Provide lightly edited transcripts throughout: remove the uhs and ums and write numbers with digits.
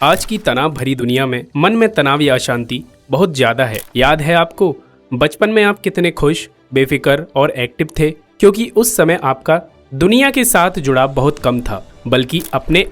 आज की तनाव भरी दुनिया में मन में तनाव या अशांति बहुत ज्यादा है। याद है आपको बचपन में आप कितने खुश, बेफिक्र और एक्टिव थे, क्योंकि उस समय आपका दुनिया के साथ जुड़ाव बहुत कम था, बल्कि अपने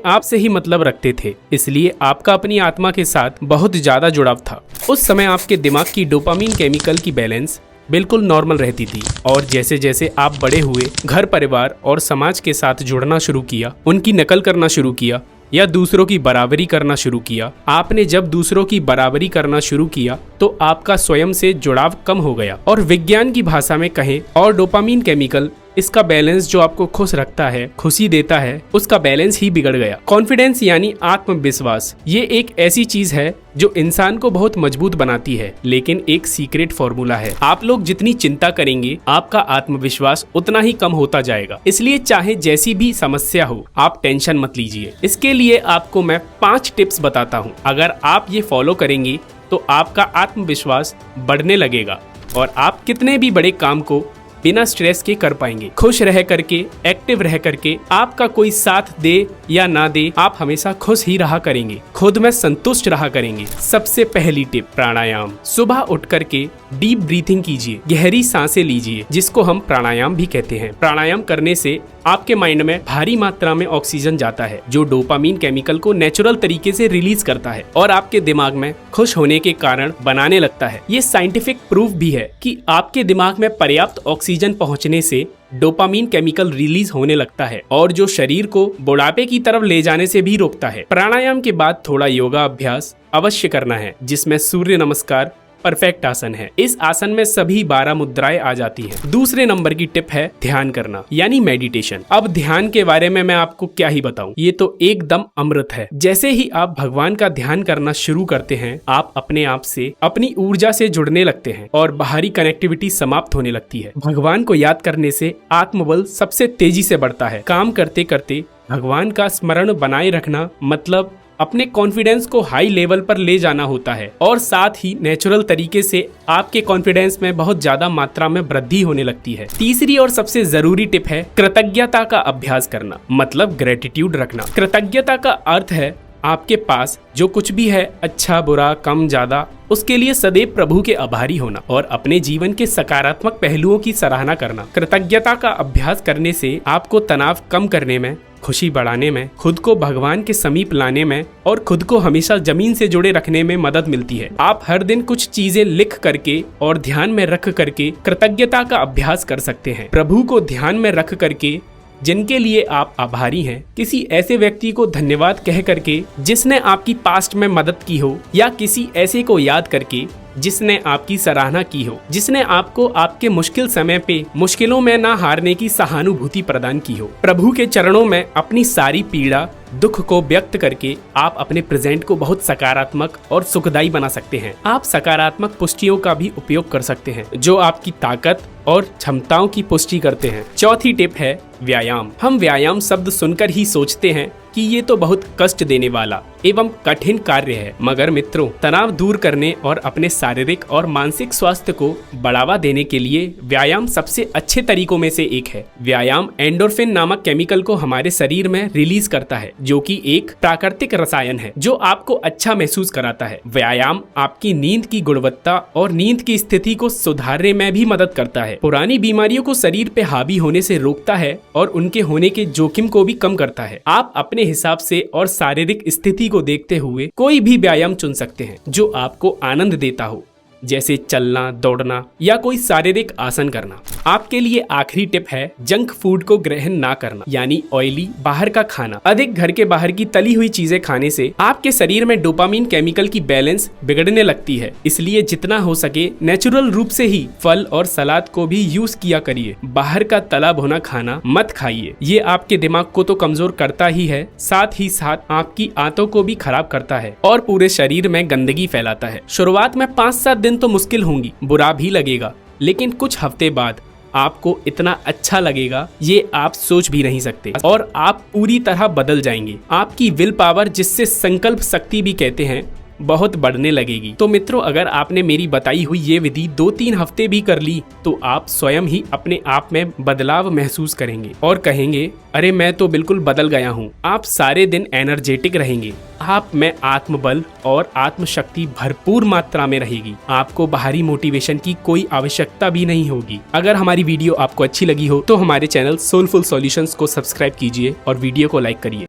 आप से ही मतलब रखते थे। इसलिए आपका अपनी आत्मा के साथ बहुत ज्यादा जुड़ाव था। उस समय आपके दिमाग की डोपामीन केमिकल की बैलेंस बिल्कुल नॉर्मल रहती थी। और जैसे जैसे आप बड़े हुए, घर परिवार और समाज के साथ जुड़ना शुरू किया, उनकी नकल करना शुरू किया या दूसरों की बराबरी करना शुरू किया, आपने जब दूसरों की बराबरी करना शुरू किया तो आपका स्वयं से जुड़ाव कम हो गया। और विज्ञान की भाषा में कहें और डोपामीन केमिकल, इसका बैलेंस जो आपको खुश रखता है, खुशी देता है, उसका बैलेंस ही बिगड़ गया। कॉन्फिडेंस यानी आत्मविश्वास, ये एक ऐसी चीज है जो इंसान को बहुत मजबूत बनाती है, लेकिन एक सीक्रेट फॉर्मूला है। आप लोग जितनी चिंता करेंगे, आपका आत्मविश्वास उतना ही कम होता जाएगा। इसलिए चाहे जैसी भी समस्या हो, आप टेंशन मत लीजिए। इसके लिए आपको मैं 5 टिप्स बताता हूँ। अगर आप ये फॉलो करेंगे तो आपका आत्मविश्वास बढ़ने लगेगा और आप कितने भी बड़े काम को बिना स्ट्रेस के कर पाएंगे। खुश रह करके, एक्टिव रह करके, आपका कोई साथ दे या ना दे, आप हमेशा खुश ही रहा करेंगे, खुद में संतुष्ट रहा करेंगे। सबसे पहली टिप, प्राणायाम। सुबह उठ करके डीप ब्रीथिंग कीजिए, गहरी सांसें लीजिए, जिसको हम प्राणायाम भी कहते हैं। प्राणायाम करने से आपके माइंड में भारी मात्रा में ऑक्सीजन जाता है, जो डोपामीन केमिकल को नेचुरल तरीके से रिलीज करता है और आपके दिमाग में खुश होने के कारण बनाने लगता है। ये साइंटिफिक प्रूफ भी है कि आपके दिमाग में पर्याप्त ऑक्सीजन पहुंचने से डोपामीन केमिकल रिलीज होने लगता है और जो शरीर को बुढ़ापे की तरफ ले जाने से भी रोकता है। प्राणायाम के बाद थोड़ा योगा अभ्यास अवश्य करना है, जिसमें सूर्य नमस्कार परफेक्ट आसन है। इस आसन में सभी 12 मुद्राएं आ जाती हैं। दूसरे नंबर की टिप है ध्यान करना, यानी मेडिटेशन। अब ध्यान के बारे में मैं आपको क्या ही बताऊं, ये तो एकदम अमृत है। जैसे ही आप भगवान का ध्यान करना शुरू करते हैं, आप अपने आप से, अपनी ऊर्जा से जुड़ने लगते हैं और बाहरी कनेक्टिविटी समाप्त होने लगती है। भगवान को याद करने से आत्मबल सबसे तेजी से बढ़ता है। काम करते करते भगवान का स्मरण बनाए रखना मतलब अपने कॉन्फिडेंस को हाई लेवल पर ले जाना होता है और साथ ही नेचुरल तरीके से आपके कॉन्फिडेंस में बहुत ज्यादा मात्रा में वृद्धि होने लगती है। तीसरी और सबसे जरूरी टिप है कृतज्ञता का अभ्यास करना, मतलब ग्रेटिट्यूड रखना। कृतज्ञता का अर्थ है आपके पास जो कुछ भी है, अच्छा बुरा कम ज्यादा, उसके लिए सदैव प्रभु के आभारी होना और अपने जीवन के सकारात्मक पहलुओं की सराहना करना। कृतज्ञता का अभ्यास करने से आपको तनाव कम करने में, खुशी बढ़ाने में, खुद को भगवान के समीप लाने में और खुद को हमेशा जमीन से जुड़े रखने में मदद मिलती है। आप हर दिन कुछ चीजें लिख करके और ध्यान में रख करके कृतज्ञता का अभ्यास कर सकते हैं। प्रभु को ध्यान में रख करके जिनके लिए आप आभारी हैं, किसी ऐसे व्यक्ति को धन्यवाद कह करके जिसने आपकी पास्ट में मदद की हो, या किसी ऐसे को याद करके जिसने आपकी सराहना की हो, जिसने आपको आपके मुश्किल समय पे मुश्किलों में ना हारने की सहानुभूति प्रदान की हो। प्रभु के चरणों में अपनी सारी पीड़ा, दुख को व्यक्त करके आप अपने प्रेजेंट को बहुत सकारात्मक और सुखदायी बना सकते हैं। आप सकारात्मक पुष्टियों का भी उपयोग कर सकते हैं, जो आपकी ताकत और क्षमताओं की पुष्टि करते हैं। चौथी टिप है व्यायाम। हम व्यायाम शब्द सुनकर ही सोचते हैं कि ये तो बहुत कष्ट देने वाला एवं कठिन कार्य है, मगर मित्रों, तनाव दूर करने और अपने शारीरिक और मानसिक स्वास्थ्य को बढ़ावा देने के लिए व्यायाम सबसे अच्छे तरीकों में से एक है। व्यायाम एंडोर्फिन नामक केमिकल को हमारे शरीर में रिलीज करता है, जो कि एक प्राकृतिक रसायन है जो आपको अच्छा महसूस कराता है। व्यायाम आपकी नींद की गुणवत्ता और नींद की स्थिति को सुधारने में भी मदद करता है। पुरानी बीमारियों को शरीर पे हावी होने से रोकता है और उनके होने के जोखिम को भी कम करता है। आप अपने हिसाब से और शारीरिक स्थिति को देखते हुए कोई भी व्यायाम चुन सकते हैं जो आपको आनंद देता हो, जैसे चलना, दौड़ना या कोई शारीरिक आसन करना। आपके लिए आखिरी टिप है जंक फूड को ग्रहण ना करना, यानी ऑयली बाहर का खाना। अधिक घर के बाहर की तली हुई चीजें खाने से आपके शरीर में डोपामीन केमिकल की बैलेंस बिगड़ने लगती है। इसलिए जितना हो सके नेचुरल रूप से ही फल और सलाद को भी यूज किया करिए। बाहर का तला भुना खाना मत खाइए, ये आपके दिमाग को तो कमजोर करता ही है, साथ ही साथ आपकी आंतों को भी खराब करता है और पूरे शरीर में गंदगी फैलाता है। शुरुआत में 5-7 दिन तो मुश्किल होंगी, बुरा भी लगेगा, लेकिन कुछ हफ्ते बाद आपको इतना अच्छा लगेगा ये आप सोच भी नहीं सकते और आप पूरी तरह बदल जाएंगे। आपकी विल पावर, जिससे संकल्प शक्ति भी कहते हैं, बहुत बढ़ने लगेगी। तो मित्रों, अगर आपने मेरी बताई हुई ये विधि 2-3 हफ्ते भी कर ली तो आप स्वयं ही अपने आप में बदलाव महसूस करेंगे और कहेंगे, अरे मैं तो बिल्कुल बदल गया हूँ। आप सारे दिन एनर्जेटिक रहेंगे, आप में आत्मबल और आत्मशक्ति भरपूर मात्रा में रहेगी। आपको बाहरी मोटिवेशन की कोई आवश्यकता भी नहीं होगी। अगर हमारी वीडियो आपको अच्छी लगी हो तो हमारे चैनल सोलफुल सॉल्यूशंस को सब्सक्राइब कीजिए और वीडियो को लाइक करिए।